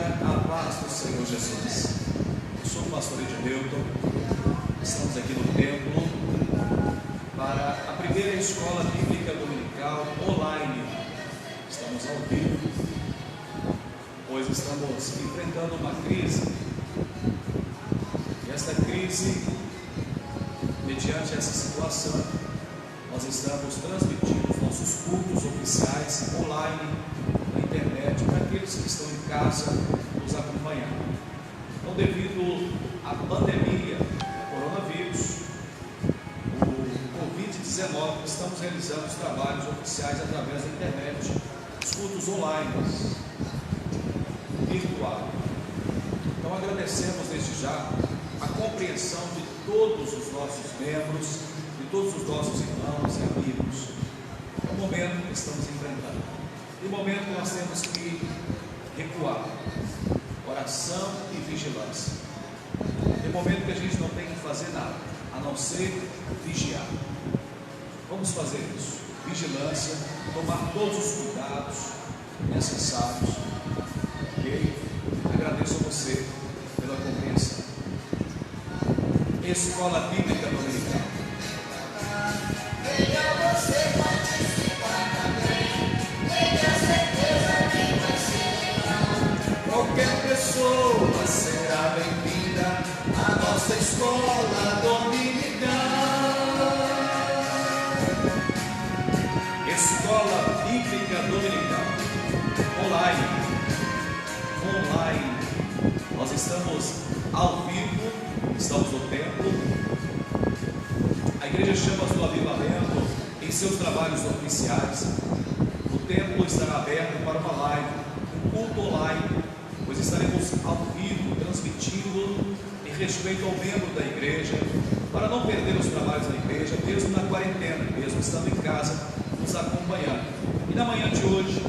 A paz do Senhor Jesus. Eu sou o pastor Edmilton. Estamos aqui no templo para a primeira escola bíblica dominical online. Estamos ao vivo, pois estamos enfrentando uma crise. E esta crise, mediante essa situação, nós estamos transmitindo os nossos cultos oficiais online, na internet, para aqueles que estão em casa nos acompanhando. Então, devido à pandemia, ao coronavírus, o Covid-19, estamos realizando os trabalhos oficiais através da internet, os cultos online, virtual. Então, agradecemos desde já a compreensão de todos os nossos membros, de todos os nossos irmãos e amigos. É o momento que estamos enfrentando. E o momento que nós temos que recuar, oração e vigilância. É o momento que a gente não tem que fazer nada, a não ser vigiar. Vamos fazer isso, vigilância, tomar todos os cuidados necessários. Ok? Agradeço a você pela compreensão. Escola Bíblica Dominical. Venha você participar também. Tenha certeza que vai ser. Qualquer pessoa será bem-vinda à nossa escola dominical. Escola Bíblica Dominical online. Nós estamos ao vivo, estamos no templo. A igreja Chamas do Avivamento, em seus trabalhos oficiais, o templo estará aberto para uma live, um culto online, pois estaremos ao vivo, transmitindo em respeito ao membro da igreja, para não perder os trabalhos da igreja, mesmo na quarentena, mesmo estando em casa, nos acompanhando. E na manhã de hoje,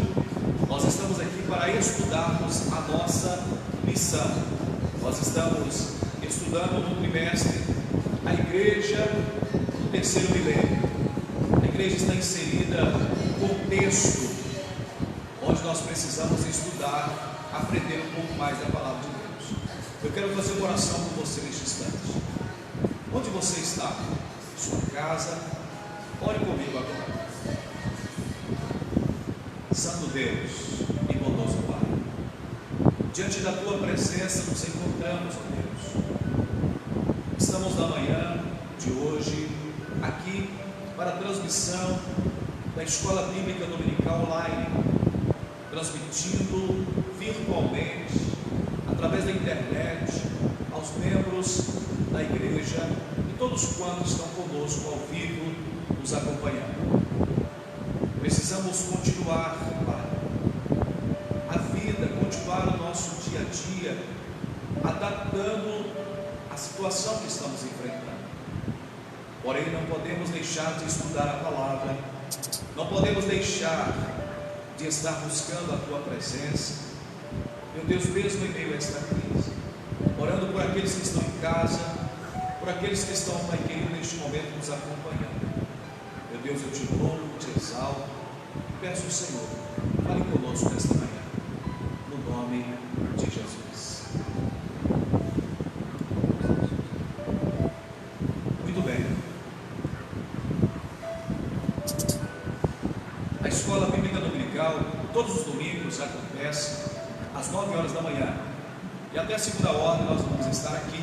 nós estamos aqui para estudarmos a nossa missão. Nós estamos estudando no trimestre a igreja do terceiro milênio. A igreja está inserida no contexto onde nós precisamos estudar, aprender um pouco mais da palavra de Deus. Eu quero fazer uma oração por você neste instante. Onde você está? Sua casa? Ore comigo agora. Santo Deus e bondoso Pai, diante da Tua presença nos encontramos, ó Deus. Estamos na manhã de hoje aqui para a transmissão da Escola Bíblica Dominical online, transmitindo virtualmente, através da internet, aos membros da igreja e todos quantos estão conosco ao vivo, nos acompanhando. Precisamos continuar, Pai, a vida, continuar o nosso dia a dia, adaptando a situação que estamos enfrentando. Porém, não podemos deixar de estudar a palavra, não podemos deixar de estar buscando a Tua presença, meu Deus, mesmo em meio a esta crise, orando por aqueles que estão em casa, por aqueles que estão, Pai querido, neste momento nos acompanhando. Meu Deus, eu te louvo, te exalto, peço ao Senhor, fale conosco nesta manhã, no nome de Jesus. Muito bem. A Escola Bíblica Dominical, todos os domingos, acontece às 9 horas da manhã. E até a segunda ordem nós vamos estar aqui,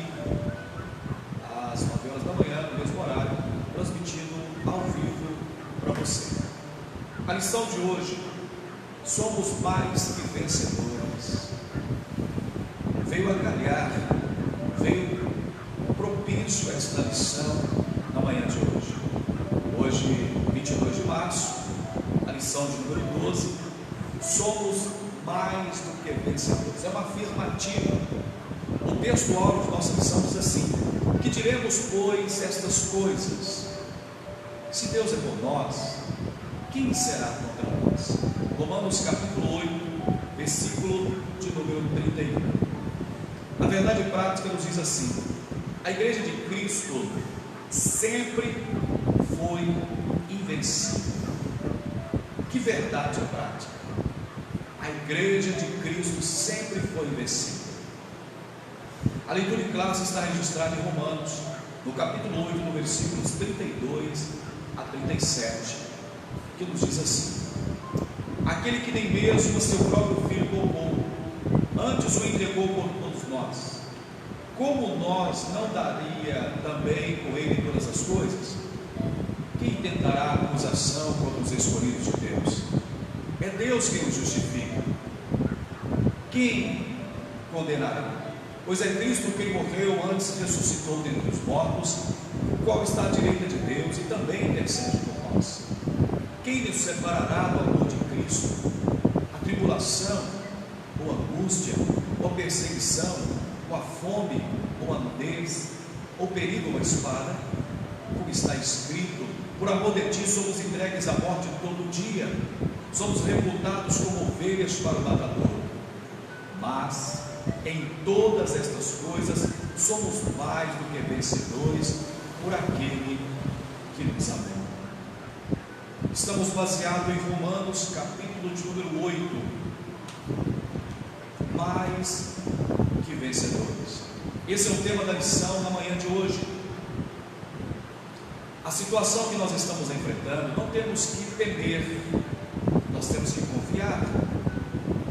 às 9 horas da manhã, no mesmo horário, transmitindo ao vivo para você. A lição de hoje: somos mais que vencedores. Veio a calhar, veio propício a esta lição na manhã de hoje. Hoje, 22 de março, a lição de número 12, somos mais do que vencedores. É uma afirmativa. O texto áureo de nossa lição diz assim: que diremos, pois, estas coisas? Se Deus é por nós, quem será contra nós? Romanos capítulo 8, versículo de número 31. A verdade prática nos diz assim: a igreja de Cristo sempre foi invencível. Que verdade prática! A a igreja de Cristo sempre foi vencida. A leitura em classe está registrada em Romanos, no capítulo 8, no versículos 32 a 37, que nos diz assim: aquele que nem mesmo a seu próprio filho poupou, antes o entregou por todos nós, como nós não daria também com ele todas as coisas? Quem tentará acusação contra os escolhidos de Deus? É Deus quem os justifica. Quem condenará? Pois é Cristo quem morreu, antes ressuscitou dentre os mortos, o qual está à direita de Deus e também intercede por nós. Quem nos separará do amor de Cristo? A tribulação, ou a angústia, ou a perseguição, ou a fome, ou a nudez, ou perigo, ou a espada? Como está escrito: por amor de ti somos entregues à morte todo dia, somos reputados como ovelhas para o matador. Mas em todas estas coisas somos mais do que vencedores por aquele que nos amou. Estamos baseados em Romanos, capítulo de número 8. Mais que vencedores. Esse é o tema da lição na manhã de hoje. A situação que nós estamos enfrentando, não temos que temer, nós temos que confiar,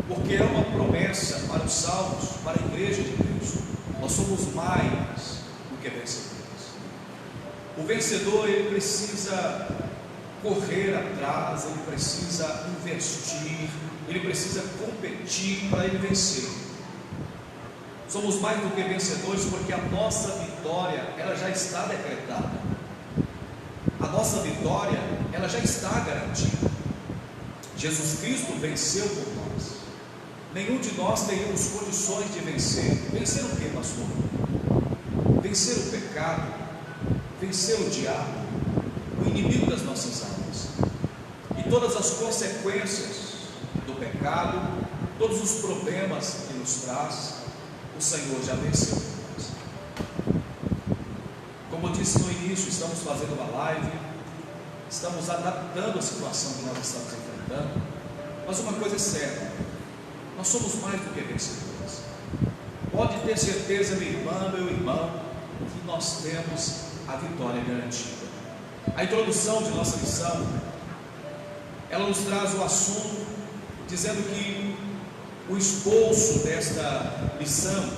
porque é uma promessa para os salvos, para a igreja de Cristo. Nós somos mais do que vencedores. O vencedor, ele precisa correr atrás, ele precisa investir, ele precisa competir para ele vencer. Somos mais do que vencedores porque a nossa vitória, ela já está decretada. A nossa vitória, ela já está garantida. Jesus Cristo venceu por nós. Nenhum de nós teríamos condições de vencer. Vencer o que, pastor? Vencer o pecado, vencer o diabo, o inimigo das nossas almas, e todas as consequências do pecado, todos os problemas que nos traz, o Senhor já venceu por nós. Como eu disse no início, estamos fazendo uma live, estamos adaptando a situação que nós estamos enfrentando, mas uma coisa é certa: nós somos mais do que vencedores. Pode ter certeza, minha irmã, meu irmão, que nós temos a vitória garantida. A introdução de nossa lição, ela nos traz o assunto, dizendo que o esboço desta lição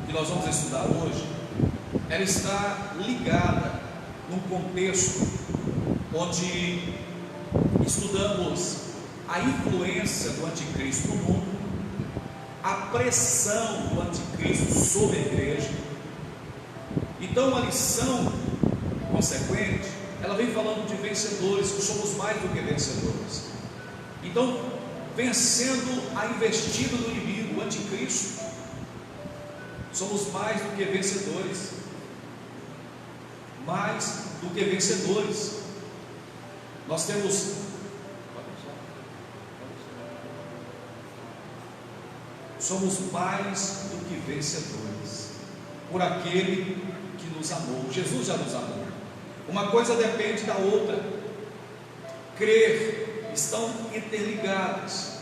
que nós vamos estudar hoje, ela está ligada num contexto onde estudamos a influência do anticristo no mundo, a pressão do anticristo sobre a igreja. Então a lição consequente, ela vem falando de vencedores, que somos mais do que vencedores. Então, vencendo a investida do inimigo, o anticristo, somos mais do que vencedores. Mais do que vencedores. Nós temos somos mais do que vencedores por aquele que nos amou. Jesus já nos amou. Uma coisa depende da outra. Crer, estão interligadas.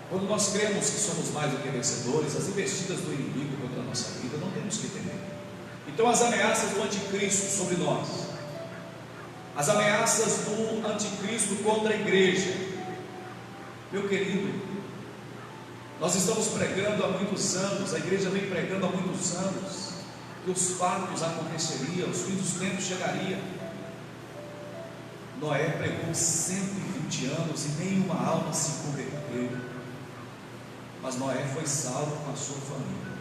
Quando nós cremos que somos mais do que vencedores, as investidas do inimigo contra a nossa vida, não temos que temer. Então as ameaças do anticristo sobre nós, as ameaças do anticristo contra a igreja, meu querido, nós estamos pregando há muitos anos, a igreja vem pregando há muitos anos, que os fatos aconteceriam, os fins dos tempos chegariam. Noé pregou 120 anos e nenhuma alma se converteu, mas Noé foi salvo com a sua família.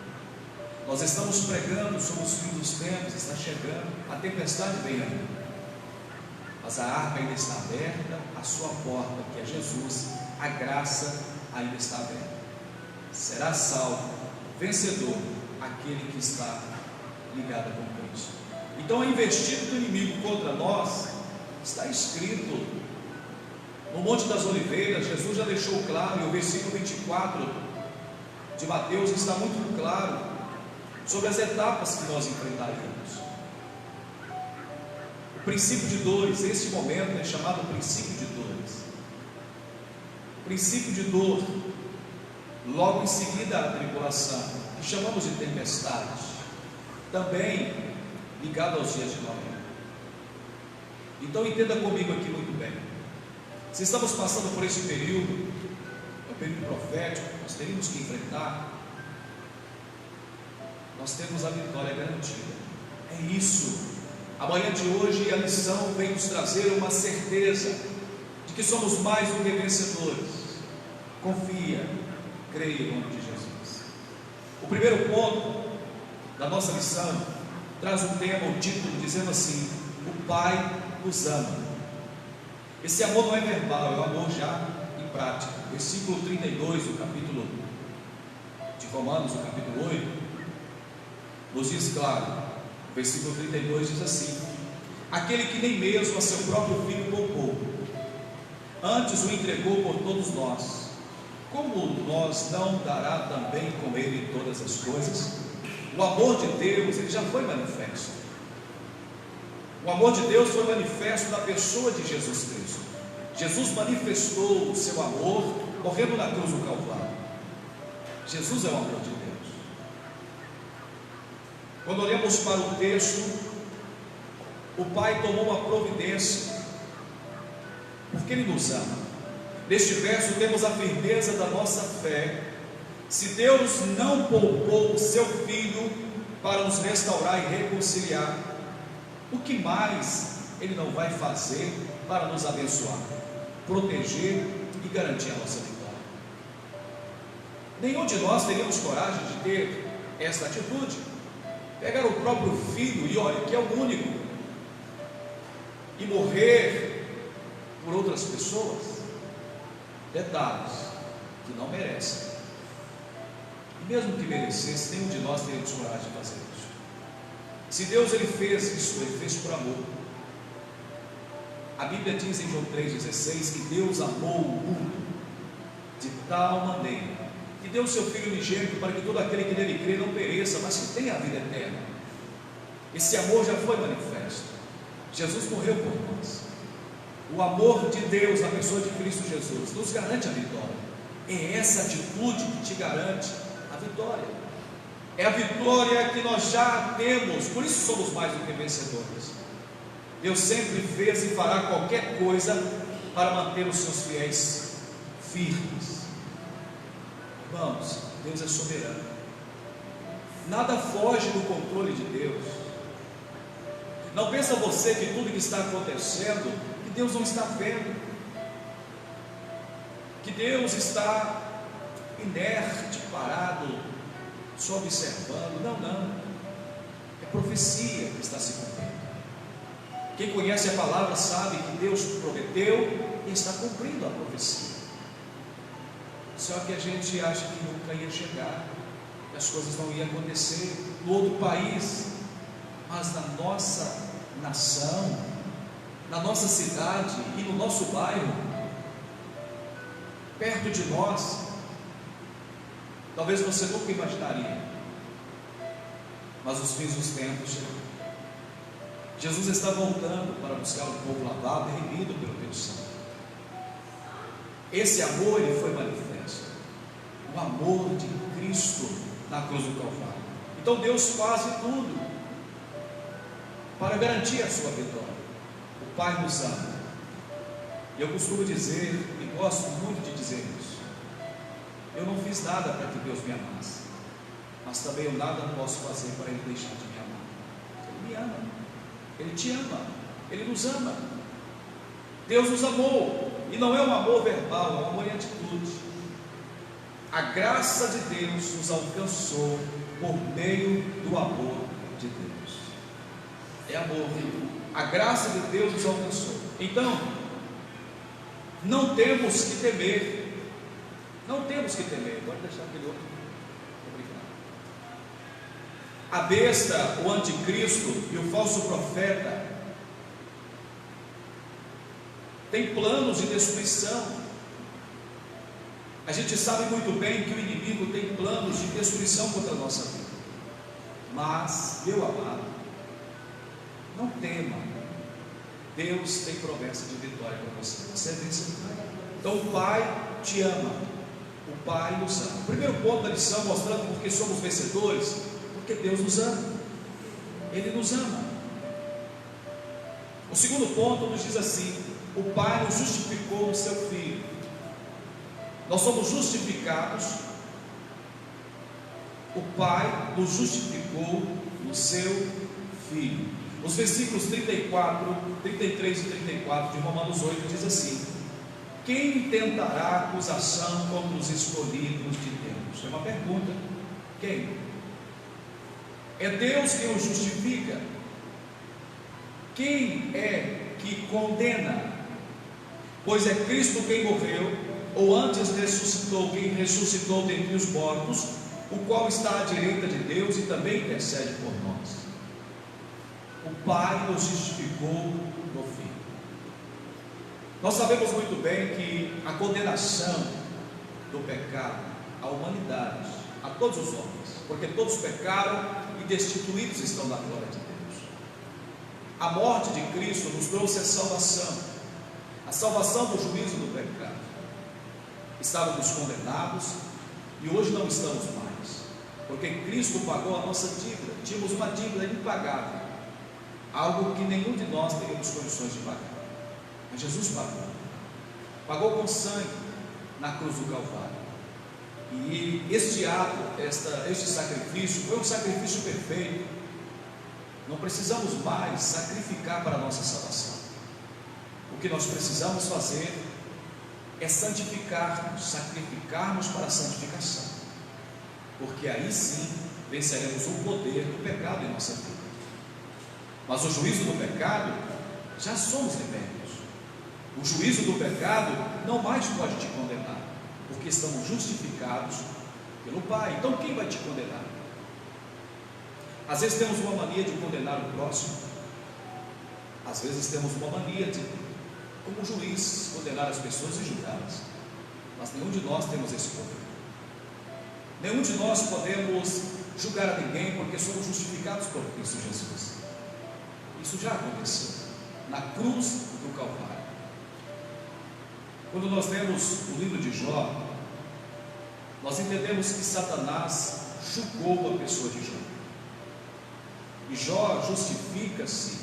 Nós estamos pregando sobre os fins dos tempos, está chegando, a tempestade vem aí, mas a arca ainda está aberta, a sua porta, que é Jesus, a graça ainda está aberta. Será salvo, vencedor, aquele que está ligado com Cristo. Então a investida do inimigo contra nós está escrito no Monte das Oliveiras. Jesus já deixou claro, e o versículo 24 de Mateus está muito claro sobre as etapas que nós enfrentaremos. O princípio de dores, esse momento é chamado princípio de dores. princípio de dor, logo em seguida a tribulação, que chamamos de tempestade, também ligado aos dias de Noé. Então entenda comigo aqui muito bem. Se estamos passando por esse período, é um período profético, nós teríamos que enfrentar, nós temos a vitória garantida. É isso. A manhã de hoje a lição vem nos trazer uma certeza de que somos mais do que vencedores. Confia, creia em nome de Jesus. O primeiro ponto da nossa lição traz um tema, um título, dizendo assim: o Pai nos ama. Esse amor não é verbal, é o amor já em prática. Versículo 32 do capítulo de Romanos, o capítulo 8, nos diz claro. O versículo 32 diz assim: aquele que nem mesmo a seu próprio filho poupou, antes o entregou por todos nós, como nós não dará também com ele todas as coisas? O amor de Deus, ele já foi manifesto. O amor de Deus foi manifesto na pessoa de Jesus Cristo. Jesus manifestou o seu amor morrendo na cruz do Calvário. Jesus é o amor de Deus. Quando olhamos para o texto, o Pai tomou uma providência, porque Ele nos ama. Neste verso temos a firmeza da nossa fé. Se Deus não poupou o seu Filho para nos restaurar e reconciliar, o que mais Ele não vai fazer para nos abençoar, proteger e garantir a nossa vitória? Nenhum de nós teríamos coragem de ter esta atitude. Pegar o próprio filho, e olha, que é o único, e morrer por outras pessoas. Detalhes que não merecem. E mesmo que merecesse, nenhum de nós teríamos coragem de fazer isso. Se Deus ele fez isso, Ele fez por amor. A Bíblia diz em João 3,16 que Deus amou o mundo de tal maneira que deu o seu Filho unigênito para que todo aquele que nele crê não pereça, mas que tenha a vida eterna. Esse amor já foi manifesto. Jesus morreu por nós. O amor de Deus na pessoa de Cristo Jesus nos garante a vitória. É essa atitude que te garante a vitória. É a vitória que nós já temos, por isso somos mais do que vencedores. Deus sempre fez e fará qualquer coisa para manter os seus fiéis firmes. Irmãos, Deus é soberano. Nada foge do controle de Deus. Não pensa você que tudo que está acontecendo, que Deus não está vendo, que Deus está inerte, parado, só observando. Não. É profecia que está se cumprindo. Quem conhece a palavra sabe que Deus prometeu e está cumprindo a profecia. Só que a gente acha que nunca ia chegar, que as coisas não iam acontecer no outro país, mas na nossa nação, na nossa cidade e no nosso bairro, perto de nós, talvez você nunca imaginaria, mas os fins dos tempos chegam. Jesus está voltando para buscar o povo lavado e remido pelo Deus Santo. Esse amor ele foi manifesto, o amor de Cristo na cruz do Calvário. Então Deus faz de tudo para garantir a sua vitória. O Pai nos ama. E eu costumo dizer, e gosto muito de dizer isso: eu não fiz nada para que Deus me amasse, mas também eu nada posso fazer para Ele deixar de me amar. Ele me ama, Ele te ama, Ele nos ama. Deus nos amou, e não é um amor verbal, é um amor em atitude. A graça de Deus nos alcançou por meio do amor de Deus. É amor. A graça de Deus nos alcançou. Então, não temos que temer. Não temos que temer. Pode deixar aquele outro. Obrigado. A besta, o anticristo e o falso profeta têm planos de destruição. A gente sabe muito bem que o inimigo tem planos de destruição contra a nossa vida. Mas, meu amado, não tema. Deus tem promessa de vitória para você. Você é vencedor. Então o Pai te ama, o Pai nos ama. O primeiro ponto da lição, mostrando porque somos vencedores, porque Deus nos ama, Ele nos ama. O segundo ponto nos diz assim: o Pai nos justificou no seu Filho. Nós somos justificados, o Pai nos justificou no seu Filho. Os versículos 34, 33 e 34 de Romanos 8 diz assim: quem tentará acusação contra os escolhidos de Deus? É uma pergunta. Quem? É Deus quem os justifica. Quem é que condena? Pois é Cristo quem morreu, ou antes ressuscitou, quem ressuscitou dentre os mortos, o qual está à direita de Deus e também intercede por nós. O Pai nos justificou no Filho. Nós sabemos muito bem que a condenação do pecado à humanidade, a todos os homens, porque todos pecaram e destituídos estão da glória de Deus. A morte de Cristo nos trouxe a salvação do juízo do pecado. Estávamos condenados e hoje não estamos mais, porque Cristo pagou a nossa dívida. Tínhamos uma dívida impagável, algo que nenhum de nós teríamos condições de pagar, mas Jesus pagou com sangue na cruz do Calvário. E este ato, este sacrifício foi um sacrifício perfeito. Não precisamos mais sacrificar para a nossa salvação. O que nós precisamos fazer é santificar-nos, sacrificar-nos para a santificação, porque aí sim venceremos o poder do pecado em nossa vida. Mas o juízo do pecado, já somos libertos. O juízo do pecado não mais pode te condenar, porque estamos justificados pelo Pai. Então quem vai te condenar? Às vezes temos uma mania de condenar o próximo. Às vezes temos uma mania de, como juiz, condenar as pessoas e julgá-las. Mas nenhum de nós temos esse poder. Nenhum de nós podemos julgar a ninguém, porque somos justificados por Cristo Jesus. Isso já aconteceu na cruz do Calvário. Quando nós lemos o livro de Jó, nós entendemos que Satanás julgou a pessoa de Jó. E Jó justifica-se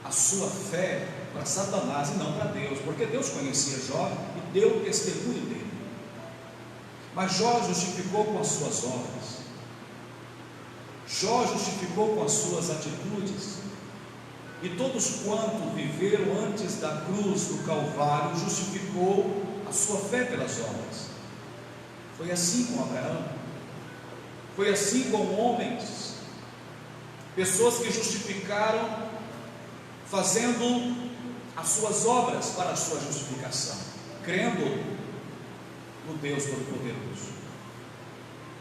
a sua fé para Satanás e não para Deus, porque Deus conhecia Jó e deu testemunho dele. Mas Jó justificou com as suas obras. Jó justificou com as suas atitudes. E todos quanto viveram antes da cruz do Calvário justificou a sua fé pelas obras. Foi assim com Abraão, foi assim com homens, pessoas que justificaram fazendo as suas obras para a sua justificação, crendo no Deus Todo-Poderoso.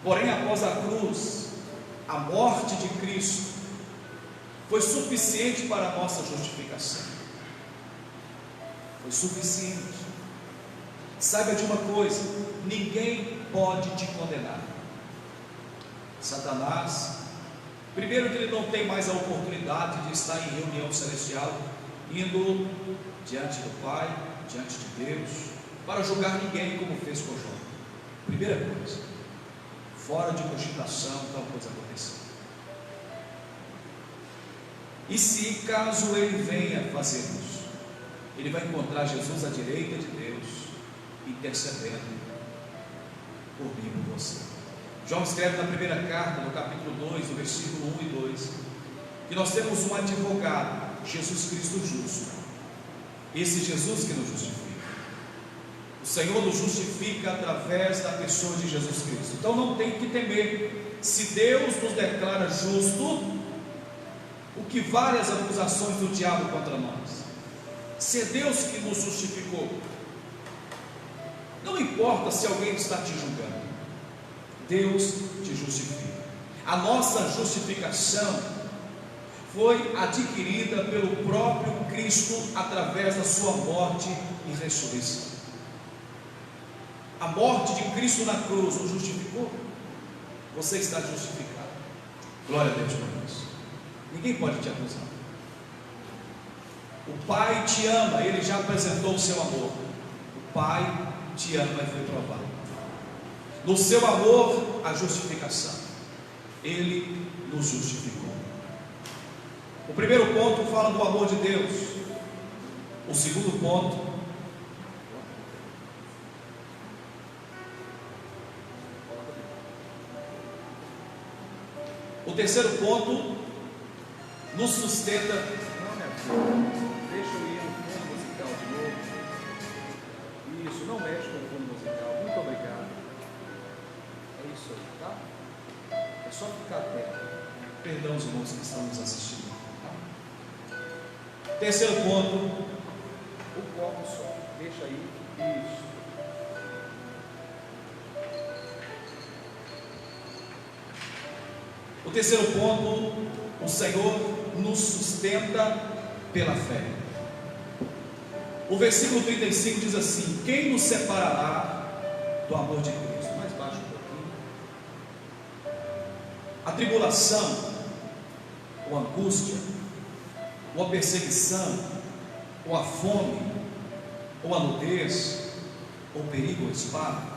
Porém, após a cruz, a morte de Cristo foi suficiente para a nossa justificação. Foi suficiente. Saiba de uma coisa: ninguém pode te condenar. Satanás, primeiro que ele não tem mais a oportunidade de estar em reunião celestial, indo diante do Pai, diante de Deus, para julgar ninguém, como fez com Jó. Primeira coisa, fora de cogitação, tal coisa aconteceu. E se caso ele venha fazer isso, ele vai encontrar Jesus à direita de Deus, intercedendo por mim e por você. João escreve na primeira carta, no capítulo 2, no versículo 1 e 2, que nós temos um advogado, Jesus Cristo justo. Esse Jesus que nos justifica. O Senhor nos justifica através da pessoa de Jesus Cristo. Então não tem que temer. Se Deus nos declara justo, o que vale as acusações do diabo contra nós? Se é Deus que nos justificou, não importa se alguém está te julgando, Deus te justifica. A nossa justificação foi adquirida pelo próprio Cristo através da sua morte e ressurreição. A morte de Cristo na cruz nos justificou. Você está justificado. Glória a Deus por isso. Ninguém pode te acusar. O Pai te ama, Ele já apresentou o seu amor. Pai te ama e foi provado. No seu amor, a justificação. Ele nos justificou. O primeiro ponto fala do amor de Deus. O segundo ponto, o terceiro ponto nos sustenta. Não, minha filha, deixa eu ir no fundo musical de novo. Isso, não mexe com o fundo musical. Muito obrigado. É isso aí, tá? É só ficar atento. Perdão os irmãos que estão nos assistindo. Terceiro ponto, O copo só. Deixa aí. Isso. o terceiro ponto, o Senhor nos sustenta pela fé. O versículo 35 diz assim: quem nos separará do amor de Cristo? Mais baixo um pouquinho. A tribulação, ou a angústia, ou a perseguição, ou a fome, ou a nudez, ou perigo ou espada.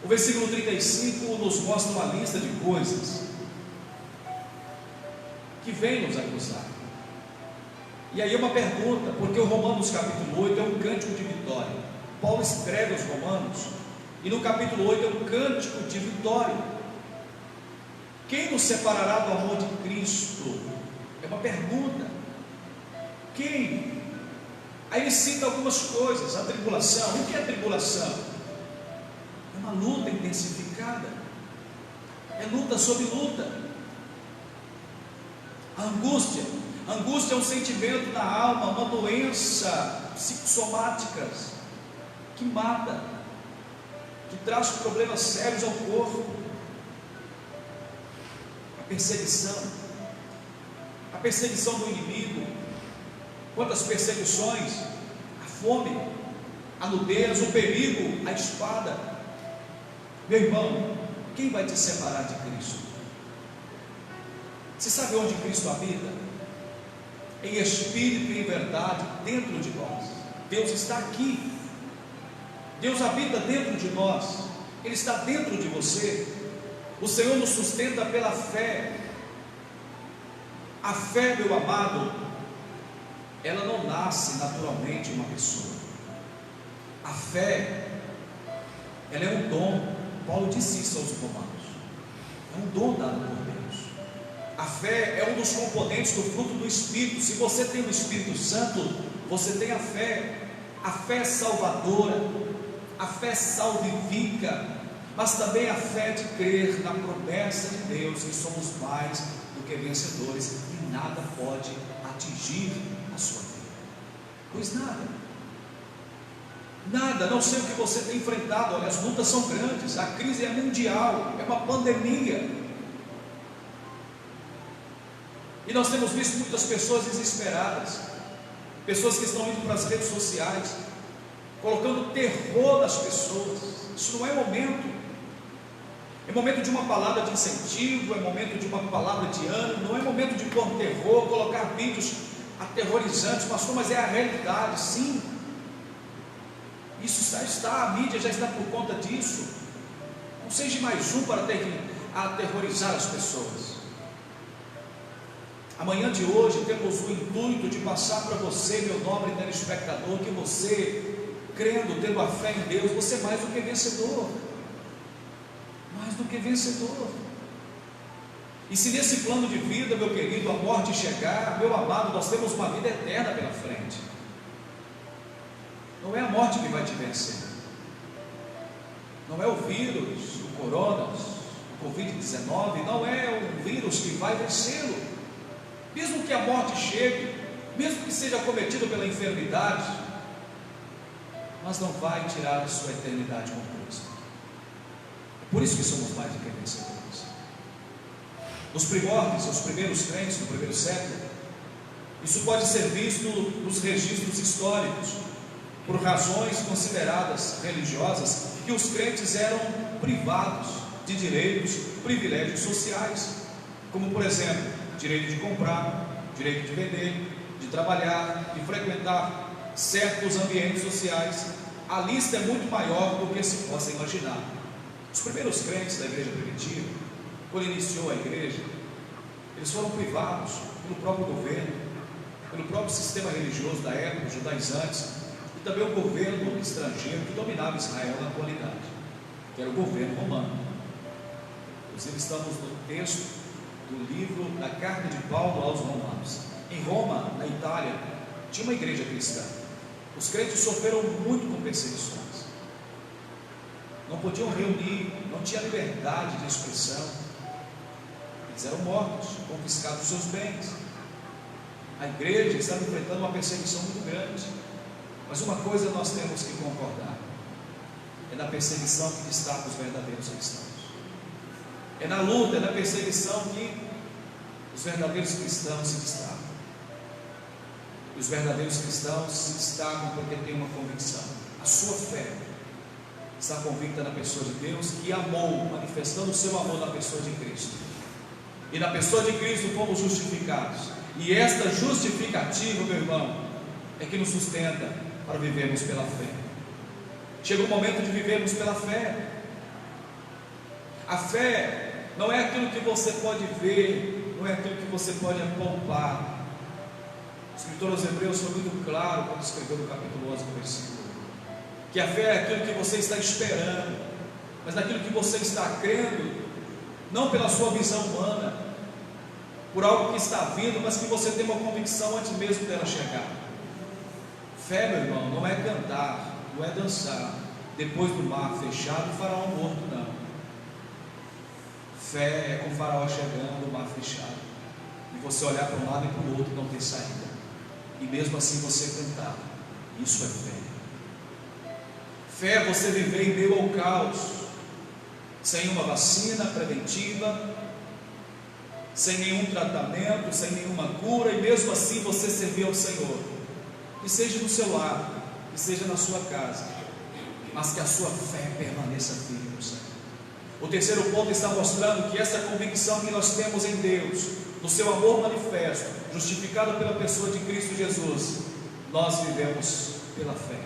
O versículo 35 nos mostra uma lista de coisas que vêm nos acusar. E aí uma pergunta, porque o Romanos capítulo 8 é um cântico de vitória. Paulo escreve aos Romanos, e no capítulo 8 é um cântico de vitória. Quem nos separará do amor de Cristo? É uma pergunta. Quem? Aí ele cita algumas coisas. A tribulação. O que é tribulação? É uma luta intensificada. É luta sobre luta. A angústia. A angústia é um sentimento da alma, uma doença psicossomática que mata, que traz problemas sérios ao corpo. A perseguição do inimigo. Quantas perseguições? A fome, a nudez, o perigo, a espada. Meu irmão, quem vai te separar de Cristo? Você sabe onde Cristo habita? Em espírito e em verdade, dentro de nós. Deus está aqui. Deus habita dentro de nós. Ele está dentro de você. O Senhor nos sustenta pela fé. A fé, meu amado, ela não nasce naturalmente em uma pessoa. A fé, ela é um dom. Paulo disse isso aos Romanos. É um dom dado por Deus. A fé é um dos componentes do fruto do Espírito. Se você tem o Espírito Santo, você tem a fé. A fé é salvadora, a fé salvifica, mas também a fé de crer na promessa de Deus, que somos mais do que vencedores, e nada pode atingir a sua vida. Pois nada, não sei o que você tem enfrentado. Olha, as lutas são grandes, a crise é mundial, é uma pandemia. E nós temos visto muitas pessoas desesperadas, pessoas que estão indo para as redes sociais, colocando terror nas pessoas. Isso não é momento. É momento de uma palavra de incentivo, é momento de uma palavra de ânimo, não é momento de pôr terror, colocar vídeos aterrorizantes, pastor, mas é a realidade, sim. Isso está, a mídia já está por conta disso. Não seja mais um para aterrorizar as pessoas. Amanhã de hoje temos o intuito de passar para você, meu nobre telespectador, que você, crendo, tendo a fé em Deus, você é mais do que vencedor. Mais do que vencedor. E se nesse plano de vida, meu querido, a morte chegar, meu amado, nós temos uma vida eterna pela frente. Não é a morte que vai te vencer. Não é o vírus, o corona, o Covid-19, não é o vírus que vai vencê-lo. Mesmo que a morte chegue, mesmo que seja cometido pela enfermidade, mas não vai tirar a sua eternidade com Cristo. Por isso que somos mais do que vencedores. Nos primórdios, os primeiros crentes do primeiro século, isso pode ser visto nos registros históricos, por razões consideradas religiosas, que os crentes eram privados de direitos, privilégios sociais, como por exemplo, direito de comprar, direito de vender, de trabalhar, de frequentar certos ambientes sociais, a lista é muito maior do que se possa imaginar. Os primeiros crentes da igreja primitiva, quando iniciou a igreja, eles foram privados pelo próprio governo, pelo próprio sistema religioso da época, os judaizantes, e também o governo estrangeiro que dominava Israel na atualidade, que era o governo romano. Inclusive estamos no texto do livro da carta de Paulo aos Romanos. Em Roma, na Itália, tinha uma igreja cristã. Os crentes sofreram muito com perseguições, não podiam reunir, não tinha liberdade de expressão, eles eram mortos, confiscados seus bens. A igreja estava enfrentando uma perseguição muito grande, mas uma coisa nós temos que concordar: é na perseguição que destaca os verdadeiros cristãos, é na luta, é na perseguição que os verdadeiros cristãos se destacam. E os verdadeiros cristãos se destacam porque têm uma convicção. A sua fé está convicta na pessoa de Deus, que amou, manifestando o seu amor na pessoa de Cristo. E na pessoa de Cristo fomos justificados. E esta justificativa, meu irmão, é que nos sustenta para vivermos pela fé. Chega o momento de vivermos pela fé. A fé não é aquilo que você pode ver, não é aquilo que você pode apalpar. O escritor aos Hebreus foi muito claro quando escreveu no capítulo 11, no versículo, que a fé é aquilo que você está esperando, mas naquilo que você está crendo, não pela sua visão humana, por algo que está vindo, mas que você tem uma convicção antes mesmo dela chegar. Fé, meu irmão, não é cantar, não é dançar depois do mar fechado e o faraó morto, não. Fé é com o faraó chegando, o mar fechado, e você olhar para um lado e para o outro e não ter saída, e mesmo assim você cantar. Isso é fé. Fé é você viver em meio ao caos, sem uma vacina preventiva, sem nenhum tratamento, sem nenhuma cura, e mesmo assim você servir ao Senhor, que seja no seu lar, que seja na sua casa, mas que a sua fé permaneça firme no Senhor. O terceiro ponto está mostrando que essa convicção que nós temos em Deus, no seu amor manifesto, justificado pela pessoa de Cristo Jesus, nós vivemos pela fé,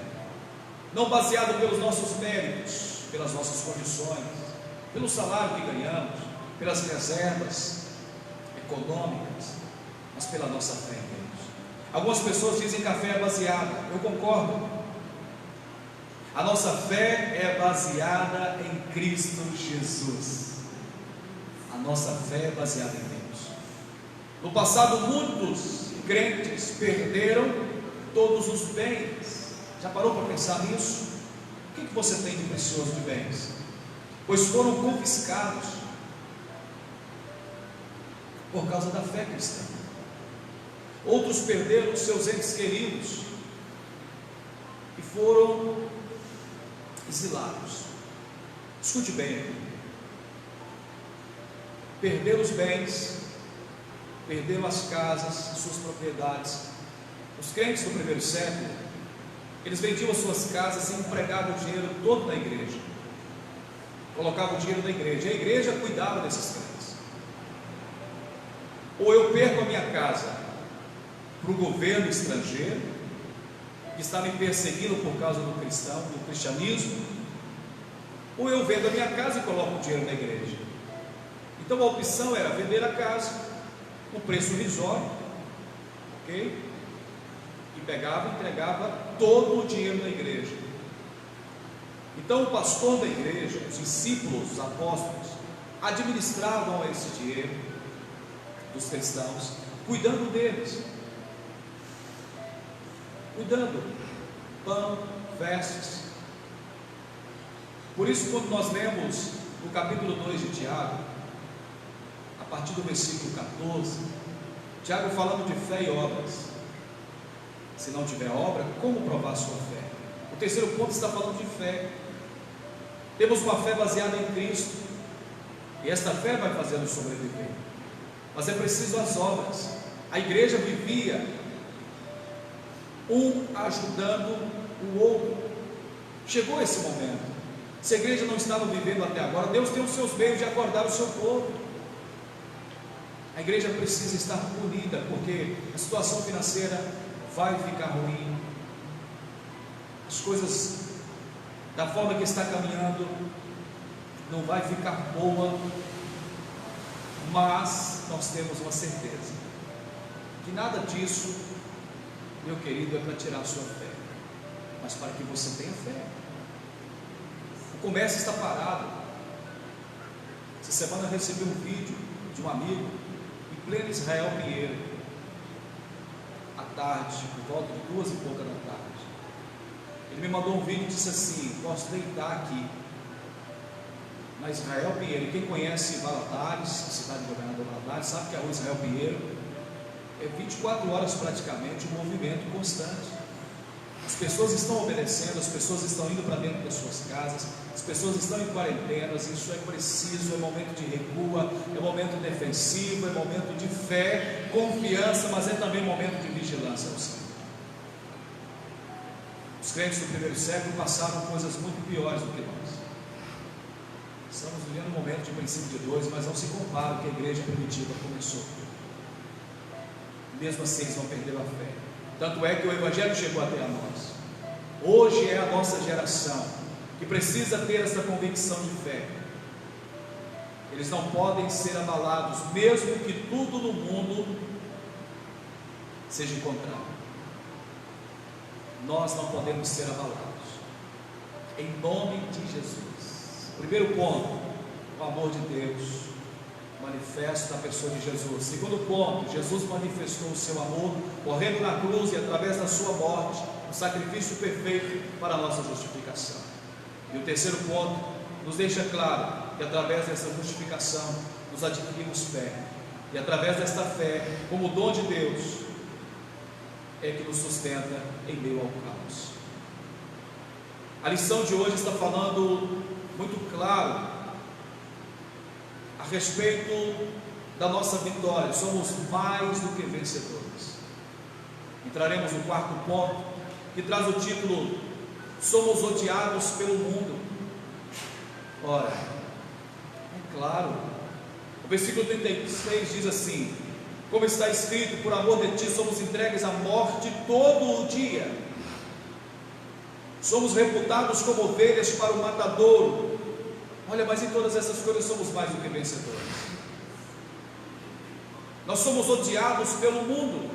não baseado pelos nossos méritos, pelas nossas condições, pelo salário que ganhamos, pelas reservas econômicas, mas pela nossa fé em Deus. Algumas pessoas dizem que a fé é baseada, eu concordo. A nossa fé é baseada em Cristo Jesus. A nossa fé é baseada em Deus. No passado, muitos crentes perderam todos os bens. Já parou para pensar nisso? O que você tem de precioso de bens? Pois foram confiscados por causa da fé cristã. Outros perderam os seus entes queridos e foram exilados. Escute bem aqui. Perderam os bens, perderam as casas, as suas propriedades. Os crentes do primeiro século, eles vendiam as suas casas e empregavam o dinheiro todo na igreja, colocavam o dinheiro na igreja, e a igreja cuidava desses crentes. Ou eu perco a minha casa para o governo estrangeiro, que está me perseguindo por causa do cristianismo, ou eu vendo a minha casa e coloco o dinheiro na igreja. Então a opção era vender a casa, um preço irrisório, ok? E pegava e entregava todo o dinheiro na igreja. Então o pastor da igreja, os discípulos, os apóstolos, administravam esse dinheiro dos cristãos, cuidando deles, cuidando, pão, vestes. Por isso, quando nós lemos no capítulo 2 de Tiago, a partir do versículo 14, Tiago falando de fé e obras. Se não tiver obra, como provar a sua fé? O terceiro ponto está falando de fé. Temos uma fé baseada em Cristo, e esta fé vai fazê-nos sobreviver, mas é preciso as obras. A igreja vivia um ajudando o outro. Chegou esse momento. Se a igreja não estava vivendo até agora, Deus tem os seus meios de acordar o seu povo. A igreja precisa estar unida, porque a situação financeira vai ficar ruim, as coisas da forma que está caminhando não vai ficar boa, mas nós temos uma certeza, que nada disso, meu querido, é para tirar a sua fé, mas para que você tenha fé. O comércio está parado. Essa semana eu recebi um vídeo de um amigo em pleno Israel Pinheiro, à tarde, por volta de 2 e pouca da tarde. Ele me mandou um vídeo e disse assim: posso deitar aqui na Israel Pinheiro. Quem conhece Valadares, a cidade de Governador Valadares, sabe que a rua Israel Pinheiro é 24 horas praticamente um movimento constante. As pessoas estão obedecendo, as pessoas estão indo para dentro das suas casas, as pessoas estão em quarentenas. Isso é preciso, é momento de recua, é momento defensivo, é momento de fé, confiança, mas é também momento de vigilância ao Senhor. Os crentes do primeiro século passaram coisas muito piores do que nós. Estamos vivendo um momento de princípio de dores, mas não se compara ao que a igreja primitiva começou. Mesmo assim eles não perderam a fé. Tanto é que o Evangelho chegou até a nós. Hoje é a nossa geração que precisa ter essa convicção de fé. Eles não podem ser abalados, mesmo que tudo no mundo seja contrário. Nós não podemos ser abalados, em nome de Jesus. Primeiro ponto, o amor de Deus manifesto na pessoa de Jesus. Segundo ponto, Jesus manifestou o seu amor morrendo na cruz e através da sua morte, um sacrifício perfeito para a nossa justificação. E o terceiro ponto nos deixa claro que através dessa justificação nos adquirimos fé, e através desta fé, como dom de Deus, é que nos sustenta em meio ao caos. A lição de hoje está falando muito claro a respeito da nossa vitória. Somos mais do que vencedores. Entraremos no quarto ponto, que traz o título: somos odiados pelo mundo. Ora, é claro, o versículo 36 diz assim: como está escrito, por amor de ti somos entregues à morte todo o dia, somos reputados como ovelhas para o matadouro. Olha, mas em todas essas coisas somos mais do que vencedores. Nós somos odiados pelo mundo.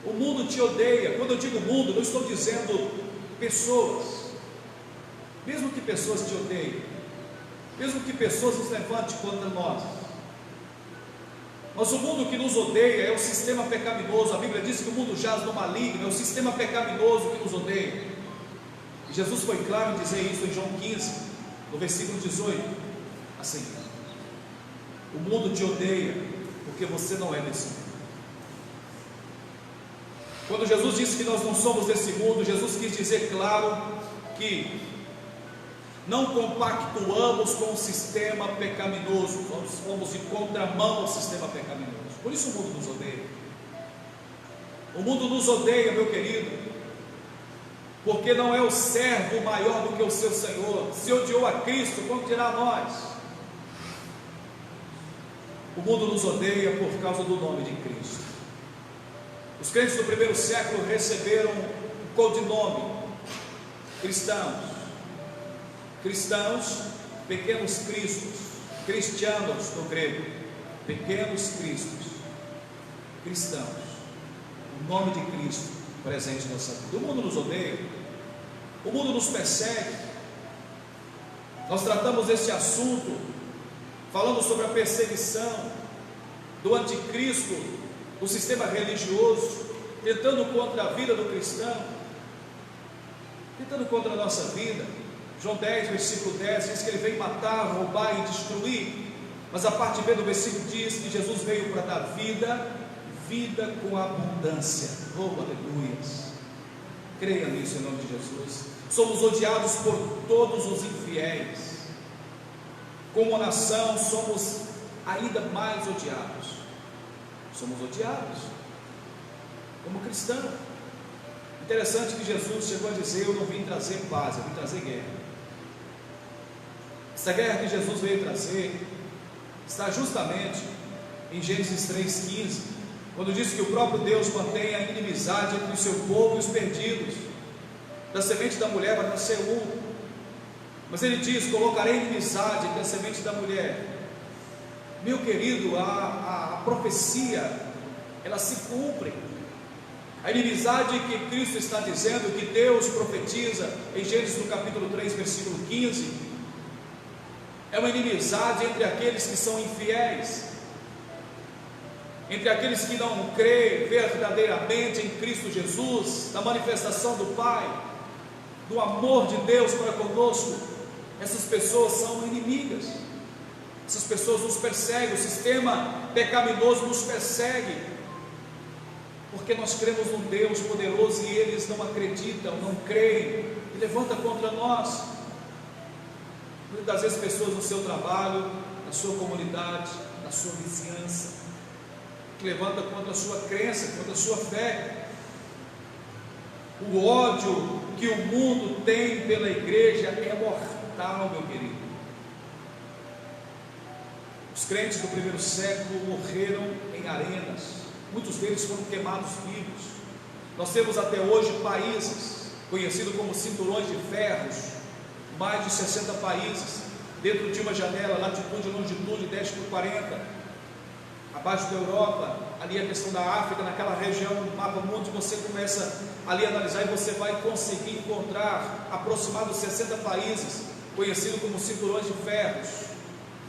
O mundo te odeia. Quando eu digo mundo, não estou dizendo pessoas. Mesmo que pessoas te odeiem, mesmo que pessoas nos levantem contra nós, mas o mundo que nos odeia é o sistema pecaminoso. A Bíblia diz que o mundo jaz no maligno, é o sistema pecaminoso que nos odeia. E Jesus foi claro em dizer isso em João 15, no versículo 18, assim: o mundo te odeia porque você não é desse mundo. Quando Jesus disse que nós não somos desse mundo, Jesus quis dizer claro que não compactuamos com o sistema pecaminoso, nós fomos de contramão ao sistema pecaminoso. Por isso o mundo nos odeia. O mundo nos odeia, meu querido, porque não é o servo maior do que o seu Senhor. Se odiou a Cristo, quanto dirá a nós? O mundo nos odeia por causa do nome de Cristo. Os crentes do primeiro século receberam um codinome: cristãos. Cristãos, pequenos cristos, cristianos do grego, pequenos cristos, cristãos, o nome de Cristo presente na nossa vida. O mundo nos odeia, o mundo nos persegue. Nós tratamos esse assunto falando sobre a perseguição do anticristo, do sistema religioso, tentando contra a vida do cristão, tentando contra a nossa vida. João 10, versículo 10 diz que ele veio matar, roubar e destruir, mas a parte B do versículo diz que Jesus veio para dar vida, vida com abundância. Oh, aleluias! Creia nisso em nome de Jesus. Somos odiados por todos os infiéis. Como nação somos ainda mais odiados. Somos odiados como cristãos. Interessante que Jesus chegou a dizer: eu não vim trazer paz, eu vim trazer guerra. Essa guerra que Jesus veio trazer está justamente em Gênesis 3,15, quando diz que o próprio Deus mantém a inimizade entre o seu povo e os perdidos. da semente da mulher vai nascer um. Mas ele diz: colocarei inimizade entre a semente da mulher. Meu querido, a profecia, ela se cumpre. A inimizade que Cristo está dizendo, que Deus profetiza em Gênesis no capítulo 3, versículo 15, é uma inimizade entre aqueles que são infiéis, entre aqueles que não creem verdadeiramente em Cristo Jesus, na manifestação do Pai, do amor de Deus para conosco. Essas pessoas são inimigas, essas pessoas nos perseguem, o sistema pecaminoso nos persegue, porque nós cremos num Deus poderoso e eles não acreditam, não creem, e levanta contra nós. Muitas vezes pessoas no seu trabalho, na sua comunidade, na sua vizinhança, que levanta contra a sua crença, contra a sua fé. O ódio que o mundo tem pela igreja é mortal, meu querido. Os crentes do primeiro século morreram em arenas, muitos deles foram queimados vivos. Nós temos até hoje países conhecidos como cinturões de ferros, mais de 60 países, dentro de uma janela, latitude e longitude 10 por 40, abaixo da Europa, ali a questão da África, naquela região do mapa mundo, você começa ali a analisar e você vai conseguir encontrar aproximadamente 60 países, conhecidos como cinturões de ferros,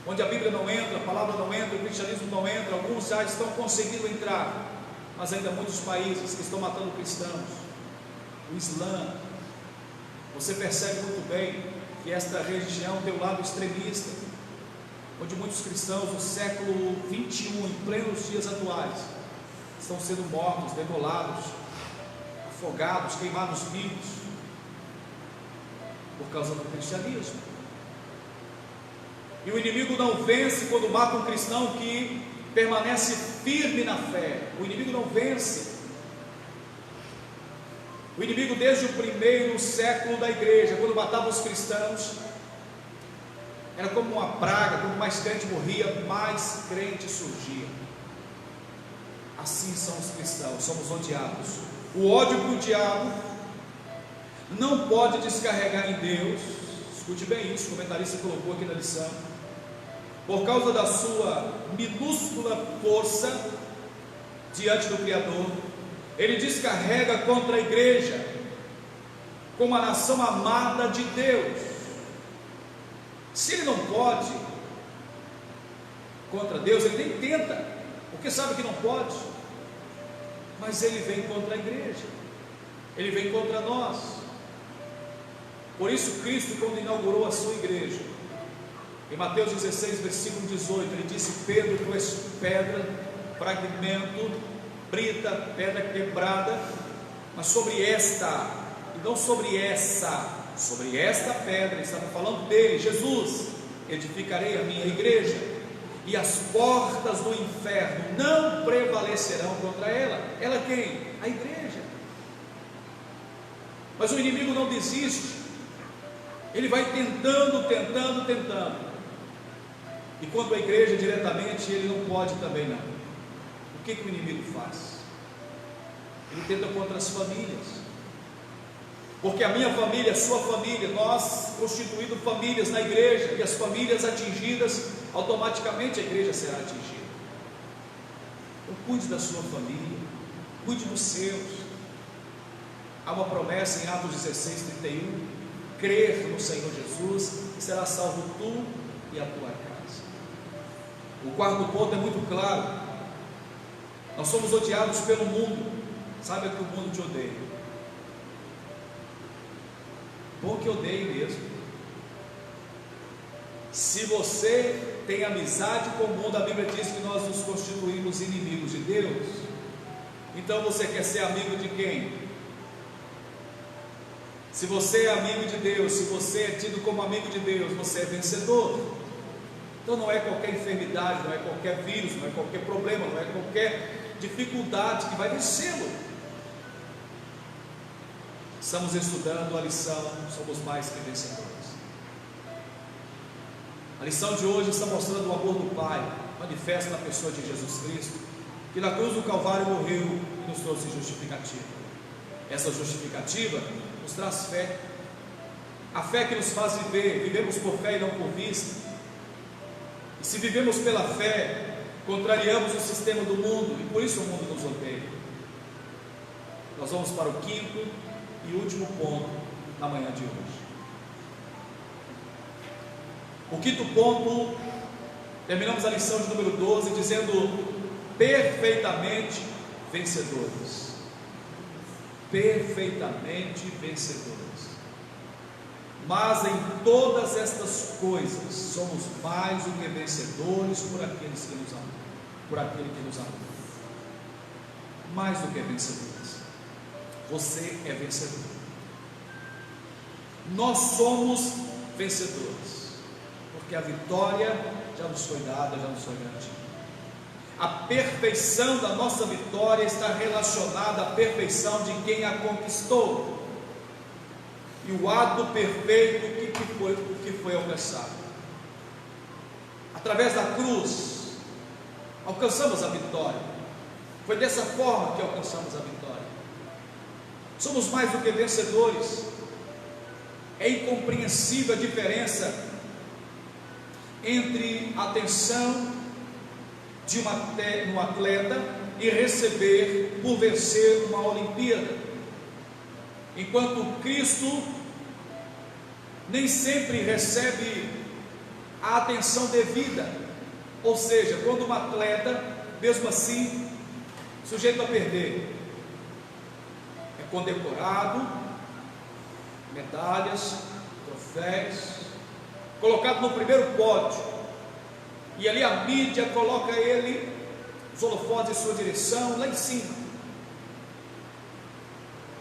onde a Bíblia não entra, a palavra não entra, o cristianismo não entra. Alguns já estão conseguindo entrar, mas ainda muitos países que estão matando cristãos. O Islã, você percebe muito bem que esta região tem um lado extremista, onde muitos cristãos no século 21, em plenos dias atuais, estão sendo mortos, degolados, afogados, queimados vivos, por causa do cristianismo. E o inimigo não vence quando mata um cristão que permanece firme na fé. O inimigo não vence. O inimigo, desde o primeiro século da igreja, quando matava os cristãos, era como uma praga. Quanto mais crente morria, mais crente surgia. Assim são os cristãos, somos odiados. O ódio para o diabo não pode descarregar em Deus. Escute bem isso, o comentarista colocou aqui na lição. Por causa da sua minúscula força diante do Criador, ele descarrega contra a igreja, como a nação amada de Deus. Se ele não pode contra Deus, ele nem tenta, porque sabe que não pode, mas ele vem contra a igreja, ele vem contra nós. Por isso Cristo, quando inaugurou a sua igreja, em Mateus 16, versículo 18, ele disse: Pedro, tu és pedra, fragmento, brita, pedra quebrada, mas sobre esta, e não sobre essa, sobre esta pedra, ele estava falando dele, Jesus, edificarei a minha igreja, e as portas do inferno não prevalecerão contra ela. Ela quem? A igreja. Mas o inimigo não desiste, ele vai tentando, e quando a igreja diretamente, ele não pode também não. O que o inimigo faz? Ele tenta contra as famílias, porque a minha família, a sua família, nós constituindo famílias na igreja, e as famílias atingidas, automaticamente a igreja será atingida. Então cuide da sua família, cuide dos seus. Há uma promessa em Atos 16, 31, crer no Senhor Jesus, e será salvo tu e a tua casa. O quarto ponto é muito claro. Nós somos odiados pelo mundo. Saiba que o mundo te odeia. Bom que odeie mesmo. Se você tem amizade com o mundo, a Bíblia diz que nós nos constituímos inimigos de Deus. Então você quer ser amigo de quem? Se você é amigo de Deus, se você é tido como amigo de Deus, você é vencedor. Então não é qualquer enfermidade, não é qualquer vírus, não é qualquer problema, não é qualquer dificuldade que vai vencê-lo. Estamos estudando a lição, somos mais que vencedores. A lição de hoje está mostrando o amor do Pai, manifesto na pessoa de Jesus Cristo, que na cruz do Calvário morreu e nos trouxe justificativa. Essa justificativa nos nos traz fé. A fé que nos faz viver, vivemos por fé e não por vista. E se vivemos pela fé, contrariamos o sistema do mundo, e por isso o mundo nos odeia. Nós vamos para o quinto e último ponto na manhã de hoje. O quinto ponto, terminamos a lição de número 12 dizendo: perfeitamente vencedores. Perfeitamente vencedores. Mas em todas estas coisas somos mais do que vencedores por aqueles que nos amam. Por aquele que nos amou. Mais do que vencedores. Você é vencedor. Nós somos vencedores. Porque a vitória já nos foi dada, já nos foi garantida. A perfeição da nossa vitória está relacionada à perfeição de quem a conquistou. E o ato perfeito que foi alcançado. Através da cruz, alcançamos a vitória. Foi dessa forma que alcançamos a vitória. Somos mais do que vencedores. É incompreensível a diferença entre a atenção de um atleta e receber por vencer uma Olimpíada. Enquanto Cristo nem sempre recebe a atenção devida, ou seja, quando um atleta, mesmo assim, sujeito a perder, é condecorado, medalhas, troféus, colocado no primeiro pódio, e ali a mídia coloca ele, os holofotes em sua direção, lá em cima.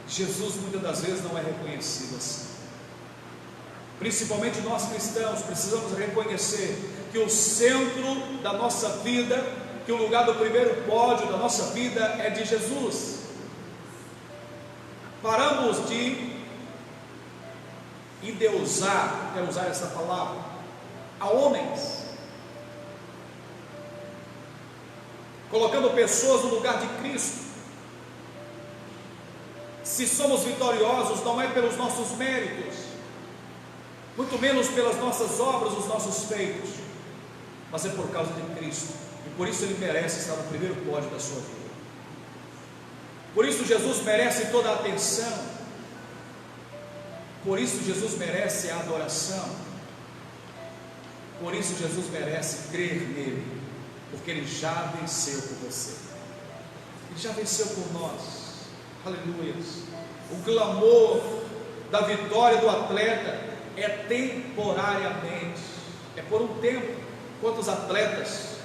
Jesus muitas das vezes não é reconhecido assim. Principalmente nós cristãos precisamos reconhecer que o centro da nossa vida, que o lugar do primeiro pódio da nossa vida é de Jesus. Paramos de endeusar, quero usar essa palavra, a homens, colocando pessoas no lugar de Cristo. Se somos vitoriosos, não é pelos nossos méritos, muito menos pelas nossas obras, os nossos feitos, mas é por causa de Cristo, e por isso Ele merece estar no primeiro pódio da sua vida. Por isso Jesus merece toda a atenção, por isso Jesus merece a adoração, por isso Jesus merece crer nele, porque Ele já venceu por você, Ele já venceu por nós. Aleluia. O clamor da vitória do atleta é temporariamente, é por um tempo. Quantos atletas,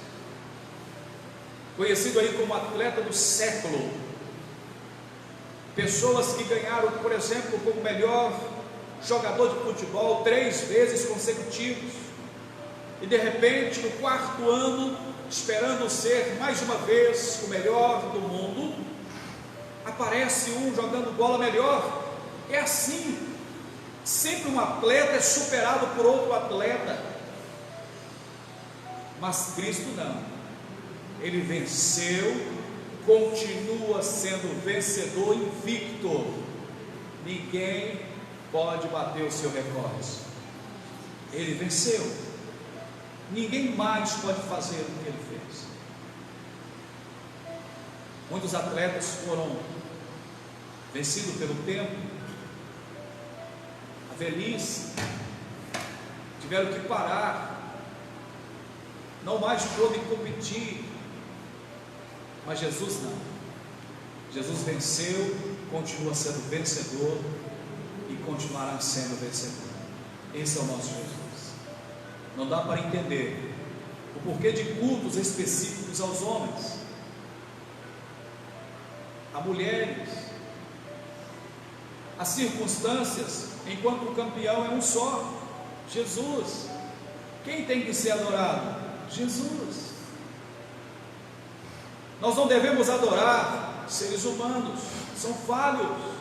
conhecido aí como atleta do século, pessoas que ganharam, por exemplo, como melhor jogador de futebol 3 vezes consecutivos, e de repente no 4º ano, esperando ser mais uma vez o melhor do mundo, aparece um jogando bola melhor. É assim, sempre um atleta é superado por outro atleta, mas Cristo não, Ele venceu, continua sendo vencedor invicto, ninguém pode bater o seu recorde. Ele venceu, ninguém mais pode fazer o que Ele fez. Muitos atletas foram vencidos pelo tempo, a velhice, tiveram que parar, não mais pôde competir, mas Jesus não. Jesus venceu, continua sendo vencedor e continuará sendo vencedor. Esse é o nosso Jesus. Não dá para entender o porquê de cultos específicos aos homens, a mulheres, as circunstâncias, enquanto o campeão é um só, Jesus. Quem tem que ser adorado? Jesus. Nós não devemos adorar seres humanos, são falhos.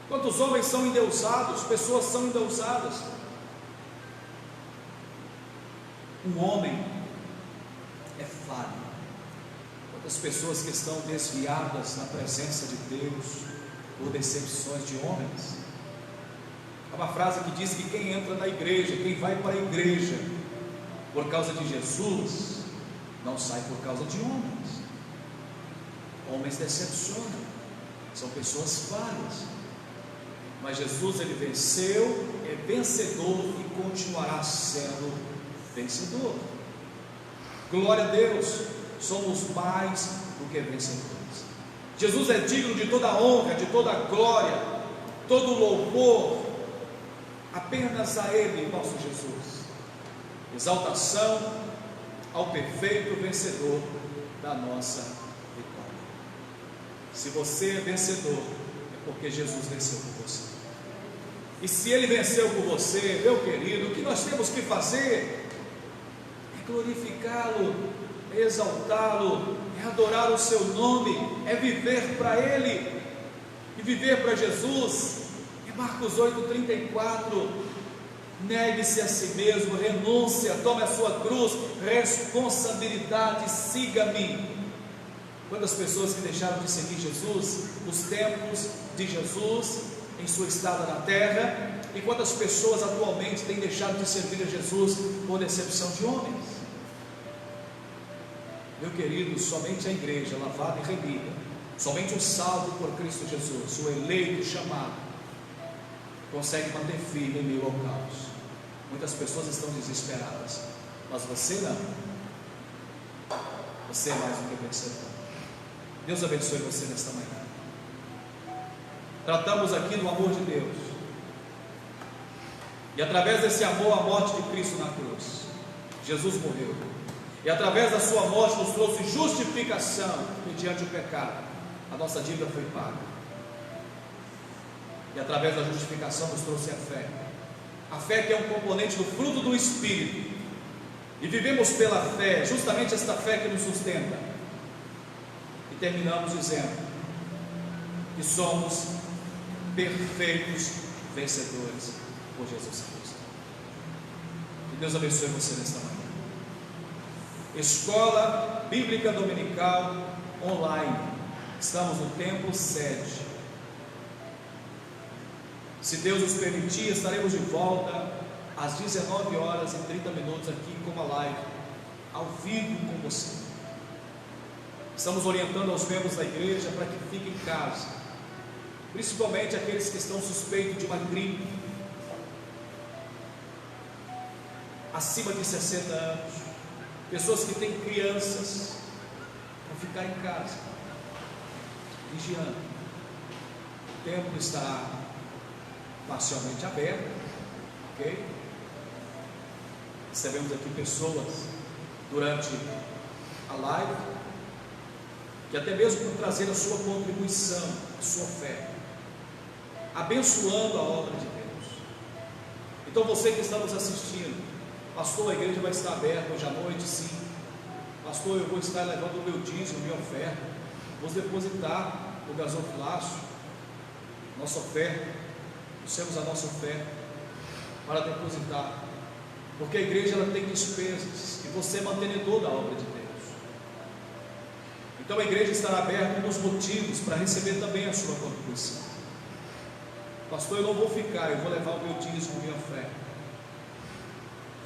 Quantos homens são endeusados, pessoas são endeusadas. O homem é falho. Quantas pessoas que estão desviadas na presença de Deus, por decepções de homens. Há uma frase que diz que quem entra na igreja, quem vai para a igreja por causa de Jesus, não sai por causa de homens. Homens decepcionam, são pessoas falhas, mas Jesus, ele venceu, é vencedor e continuará sendo vencedor. Glória a Deus, somos mais do que vencedores. Jesus é digno de toda a honra, de toda a glória, todo o louvor, apenas a Ele, nosso Jesus. Exaltação ao perfeito vencedor da nossa vitória. Se você é vencedor, é porque Jesus venceu por você. E se Ele venceu por você, meu querido, o que nós temos que fazer é glorificá-lo, é exaltá-lo, é adorar o seu nome, é viver para Ele. E viver para Jesus é Marcos 8,34. Negue-se a si mesmo, renúncia, tome a sua cruz, responsabilidade, siga-me. Quantas pessoas que deixaram de seguir Jesus, os tempos de Jesus em sua estada na terra, e quantas pessoas atualmente têm deixado de servir a Jesus por decepção de homens? Meu querido, somente a igreja lavada e remida, somente o salvo por Cristo Jesus, o eleito chamado, consegue manter firme em meio ao caos. Muitas pessoas estão desesperadas, mas você não. Você é mais do que vencedor. Deus abençoe você nesta manhã. Tratamos aqui do amor de Deus, e através desse amor, a morte de Cristo na cruz. Jesus morreu, e através da sua morte nos trouxe justificação mediante o pecado. A nossa dívida foi paga, e através da justificação nos trouxe a fé. A fé que é um componente do fruto do Espírito, e vivemos pela fé, justamente esta fé que nos sustenta. E terminamos dizendo que somos perfeitos vencedores por Jesus Cristo. Que Deus abençoe você nesta manhã. Escola Bíblica Dominical online. Estamos no templo sede. Se Deus nos permitir, estaremos de volta às 19h30 aqui com uma live ao vivo com você. Estamos orientando aos membros da igreja para que fiquem em casa, principalmente aqueles que estão suspeitos de uma gripe, acima de 60 anos, pessoas que têm crianças, para ficar em casa, vigiando. O templo estará parcialmente aberto, ok? Recebemos aqui pessoas durante a live, que até mesmo por trazer a sua contribuição, a sua fé, abençoando a obra de Deus. Então você que está nos assistindo, pastor, a igreja vai estar aberta hoje à noite, sim. Pastor, eu vou estar levando o meu dízimo, minha oferta, vou depositar no gasofilácio, nossa oferta. Temos a nossa oferta para depositar, porque a igreja ela tem despesas, e você é mantenedor da obra de Deus. Então a igreja estará aberta nos motivos para receber também a sua contribuição. Pastor, eu não vou ficar, eu vou levar o meu dízimo, minha oferta.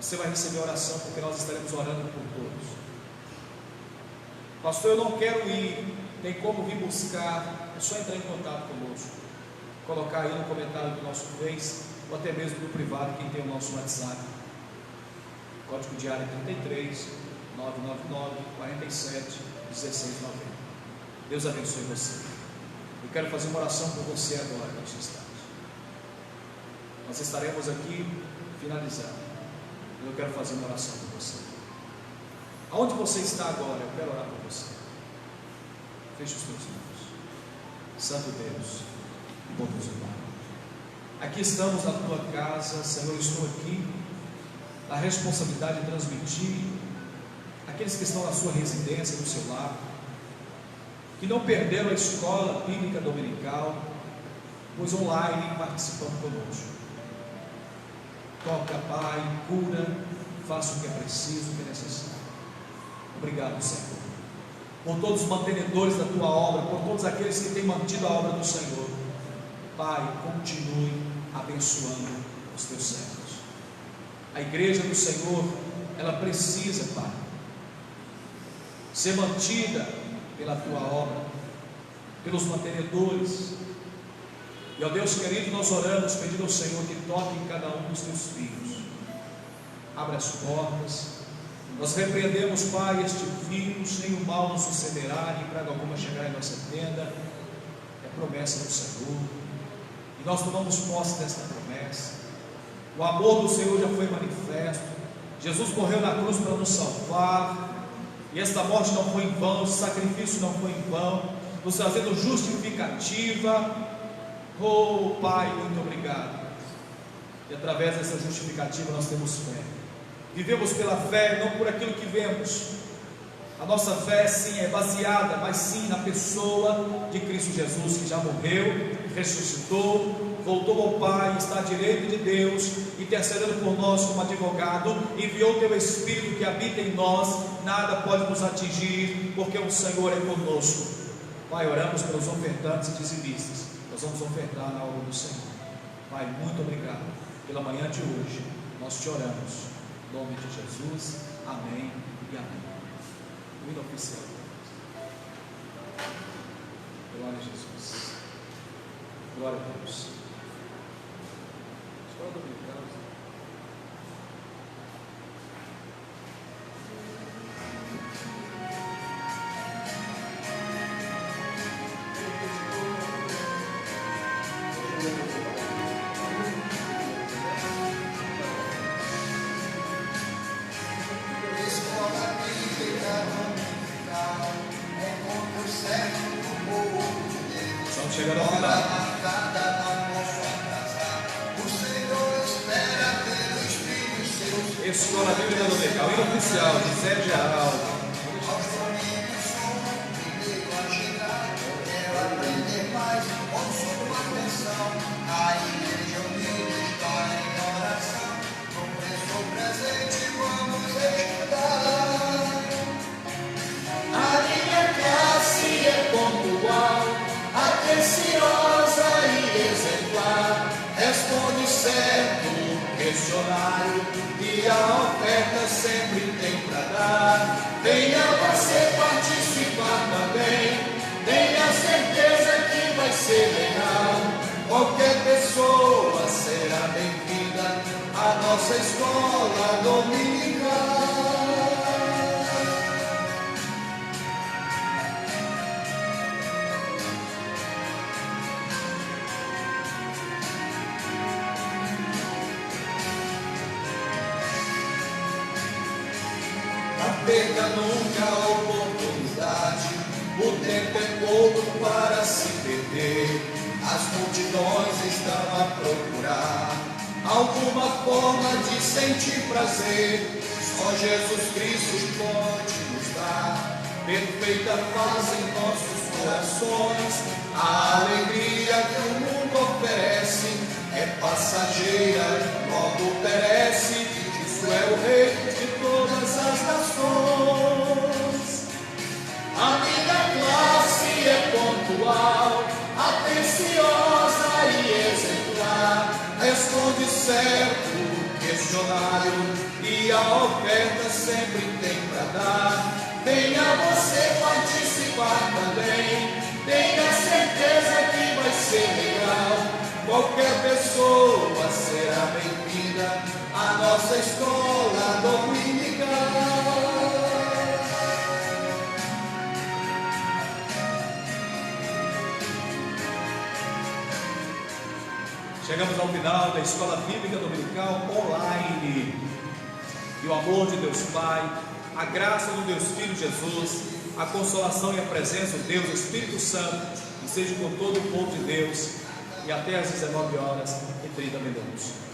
Você vai receber oração, porque nós estaremos orando por todos. Pastor, eu não quero ir, tem como vir buscar? É só entrar em contato conosco, colocar aí no comentário do nosso Face, ou até mesmo no privado, quem tem o nosso WhatsApp, código de área 33 999 47 1690. Deus abençoe você. Eu quero fazer uma oração por você agora, neste instante. Nós estaremos aqui finalizando. Eu quero fazer uma oração por você. Aonde você está agora, eu quero orar por você. Feche os teus olhos. Santo Deus, bondoso Pai, aqui estamos na tua casa, Senhor. Estou aqui na responsabilidade de transmitir aqueles que estão na sua residência, no seu lar, que não perderam a escola bíblica dominical, pois online participando conosco. Toca, Pai, cura, faça o que é preciso, o que é necessário. Obrigado, Senhor, por todos os mantenedores da tua obra, por todos aqueles que têm mantido a obra do Senhor. Pai, continue abençoando os teus servos. A igreja do Senhor, ela precisa, Pai, ser mantida pela tua obra, pelos mantenedores. E ó Deus querido, nós oramos pedindo ao Senhor que toque em cada um dos teus filhos, abra as portas. Nós repreendemos, Pai, este vírus, nenhum mal nos sucederá, nem praga alguma chegará em nossa tenda. É promessa do Senhor, e nós tomamos posse desta promessa. O amor do Senhor já foi manifesto. Jesus morreu na cruz para nos salvar, e esta morte não foi em vão, esse sacrifício não foi em vão, nos trazendo justificativa. Oh Pai, muito obrigado. E através dessa justificativa nós temos fé. Vivemos pela fé, não por aquilo que vemos. A nossa fé sim é baseada, mas sim na pessoa de Cristo Jesus, que já morreu, ressuscitou, voltou ao Pai, está à direita de Deus, intercedendo por nós como advogado, enviou o teu Espírito que habita em nós. Nada pode nos atingir, porque o Senhor é conosco. Pai, oramos pelos ofertantes e dizimistas. Nós vamos ofertar na obra do Senhor. Pai, muito obrigado pela manhã de hoje. Nós te oramos em nome de Jesus, amém e amém. O hino oficial. Glória a Jesus. Glória a Deus. Escola dominical. Chegando ao final. Escola Bíblica Dominical, hino oficial de Sérgio Araldo. Atenciosa e exemplar, responde certo o questionário, e a oferta sempre tem para dar. Venha você participar também, tenha certeza que vai ser legal. Qualquer pessoa será bem-vinda à nossa escola dominical. Perca nunca a oportunidade, o tempo é pouco para se perder. As multidões estão a procurar alguma forma de sentir prazer. Só Jesus Cristo pode nos dar perfeita paz em nossos corações. A alegria que o mundo oferece é passageira, logo perece. Cristo é o Rei de todas as nações. A minha classe é pontual, atenciosa e exemplar, responde certo o questionário, e a oferta sempre tem para dar. Venha você participar também, tenha certeza que vai ser legal. Qualquer pessoa será bem-vinda à nossa escola dominical. Chegamos ao final da Escola Bíblica Dominical online. E o amor de Deus Pai, a graça do Deus Filho Jesus, a consolação e a presença do Deus Espírito Santo, que seja com todo o povo de Deus, e até às 19h30.